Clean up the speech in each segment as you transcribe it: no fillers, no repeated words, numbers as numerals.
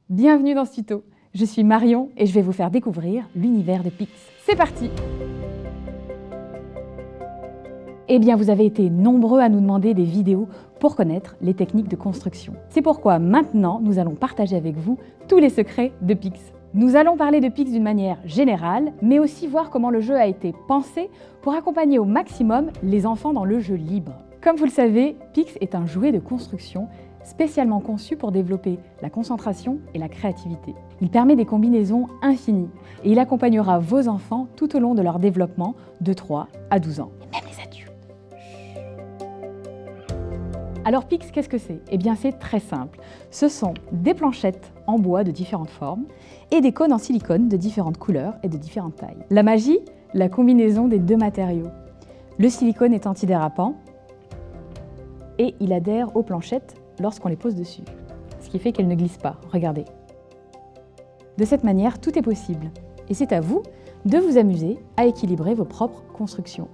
Bienvenue dans ce tuto. Je suis Marion et je vais vous faire découvrir l'univers de Pix. C'est parti! Eh bien, vous avez été nombreux à nous demander des vidéos pour connaître les techniques de construction. C'est pourquoi maintenant, nous allons partager avec vous tous les secrets de Pix. Nous allons parler de Pix d'une manière générale, mais aussi voir comment le jeu a été pensé pour accompagner au maximum les enfants dans le jeu libre. Comme vous le savez, Pix est un jouet de construction spécialement conçu pour développer la concentration et la créativité. Il permet des combinaisons infinies et il accompagnera vos enfants tout au long de leur développement de 3 à 12 ans, et même les adultes. Alors Pix, qu'est-ce que c'est? Eh bien c'est très simple. Ce sont des planchettes en bois de différentes formes et des cônes en silicone de différentes couleurs et de différentes tailles. La magie, la combinaison des deux matériaux. Le silicone est antidérapant et il adhère aux planchettes lorsqu'on les pose dessus, ce qui fait qu'elles ne glissent pas. Regardez. De cette manière, tout est possible et c'est à vous de vous amuser à équilibrer vos propres constructions.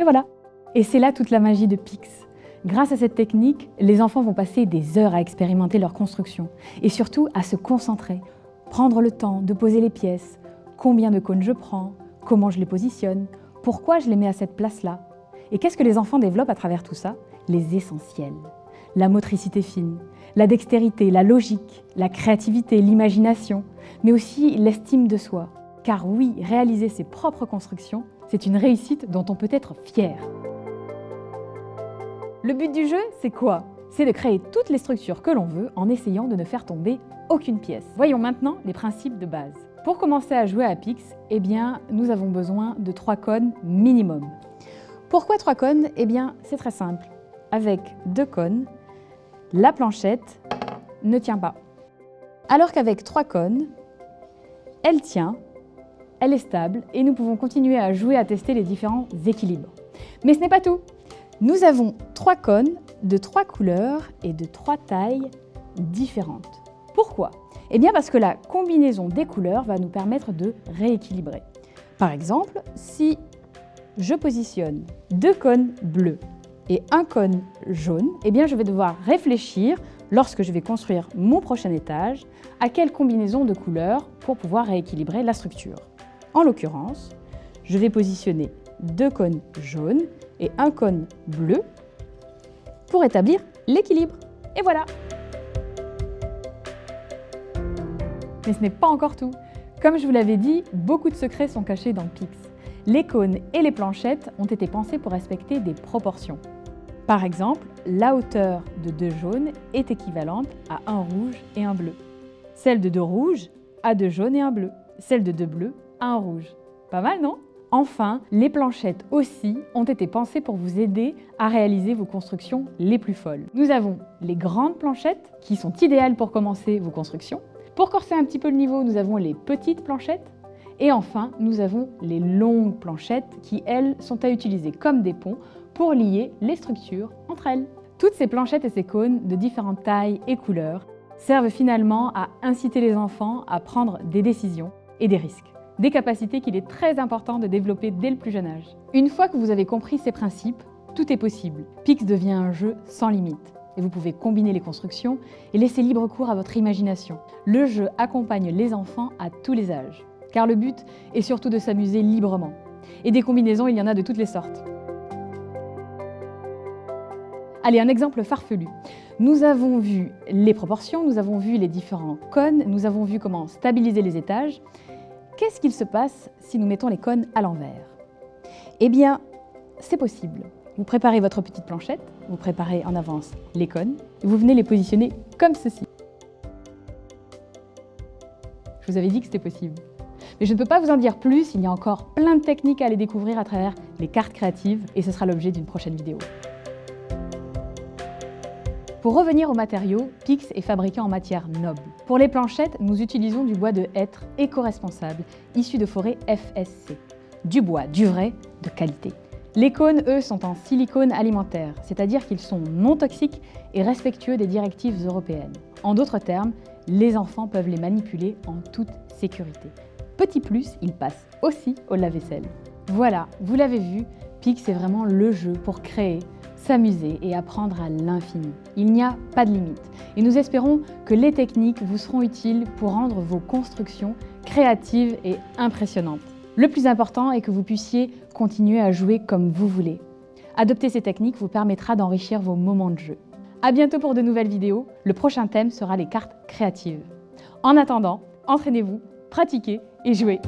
Et voilà. Et c'est là toute la magie de Pix. Grâce à cette technique, les enfants vont passer des heures à expérimenter leur construction et surtout à se concentrer, prendre le temps de poser les pièces, combien de cônes je prends, comment je les positionne, pourquoi je les mets à cette place-là. Et qu'est-ce que les enfants développent à travers tout ça? Les essentiels. La motricité fine, la dextérité, la logique, la créativité, l'imagination, mais aussi l'estime de soi. Car oui, réaliser ses propres constructions, c'est une réussite dont on peut être fier. Le but du jeu, c'est quoi? C'est de créer toutes les structures que l'on veut en essayant de ne faire tomber aucune pièce. Voyons maintenant les principes de base. Pour commencer à jouer à Pix, eh bien, nous avons besoin de 3 cônes minimum. Pourquoi 3 cônes? Eh bien, c'est très simple. Avec 2 cônes, la planchette ne tient pas. Alors qu'avec 3 cônes, elle tient, elle est stable et nous pouvons continuer à jouer, à tester les différents équilibres. Mais ce n'est pas tout. Nous avons 3 cônes de 3 couleurs et de 3 tailles différentes. Pourquoi? Eh bien parce que la combinaison des couleurs va nous permettre de rééquilibrer. Par exemple, si je positionne 2 cônes bleus et 1 cône jaune, eh bien je vais devoir réfléchir, lorsque je vais construire mon prochain étage, à quelle combinaison de couleurs pour pouvoir rééquilibrer la structure. En l'occurrence, je vais positionner 2 cônes jaunes et 1 cône bleu pour établir l'équilibre. Et voilà! Mais ce n'est pas encore tout. Comme je vous l'avais dit, beaucoup de secrets sont cachés dans Pix. Les cônes et les planchettes ont été pensés pour respecter des proportions. Par exemple, la hauteur de 2 jaunes est équivalente à 1 rouge et 1 bleu. Celle de 2 rouges à 2 jaunes et 1 bleu. Celle de 2 bleus à 1 rouge. Pas mal, non? Enfin, les planchettes aussi ont été pensées pour vous aider à réaliser vos constructions les plus folles. Nous avons les grandes planchettes qui sont idéales pour commencer vos constructions. Pour corser un petit peu le niveau, nous avons les petites planchettes. Et enfin, nous avons les longues planchettes qui, elles, sont à utiliser comme des ponts pour lier les structures entre elles. Toutes ces planchettes et ces cônes de différentes tailles et couleurs servent finalement à inciter les enfants à prendre des décisions et des risques. Des capacités qu'il est très important de développer dès le plus jeune âge. Une fois que vous avez compris ces principes, tout est possible. Pix devient un jeu sans limite. Et vous pouvez combiner les constructions et laisser libre cours à votre imagination. Le jeu accompagne les enfants à tous les âges. Car le but est surtout de s'amuser librement. Et des combinaisons, il y en a de toutes les sortes. Allez, un exemple farfelu. Nous avons vu les proportions, nous avons vu les différents cônes, nous avons vu comment stabiliser les étages. Qu'est-ce qu'il se passe si nous mettons les cônes à l'envers? Eh bien, c'est possible. Vous préparez votre petite planchette, vous préparez en avance les cônes, et vous venez les positionner comme ceci. Je vous avais dit que c'était possible. Mais je ne peux pas vous en dire plus, il y a encore plein de techniques à aller découvrir à travers les cartes créatives et ce sera l'objet d'une prochaine vidéo. Pour revenir aux matériaux, Pix est fabriqué en matière noble. Pour les planchettes, nous utilisons du bois de hêtre éco-responsable, issu de forêts FSC. Du bois, du vrai, de qualité. Les cônes, eux, sont en silicone alimentaire, c'est-à-dire qu'ils sont non toxiques et respectueux des directives européennes. En d'autres termes, les enfants peuvent les manipuler en toute sécurité. Petit plus, ils passent aussi au lave-vaisselle. Voilà, vous l'avez vu, Pix est vraiment le jeu pour créer s'amuser et apprendre à l'infini. Il n'y a pas de limite. Et nous espérons que les techniques vous seront utiles pour rendre vos constructions créatives et impressionnantes. Le plus important est que vous puissiez continuer à jouer comme vous voulez. Adopter ces techniques vous permettra d'enrichir vos moments de jeu. À bientôt pour de nouvelles vidéos. Le prochain thème sera les cartes créatives. En attendant, entraînez-vous, pratiquez et jouez.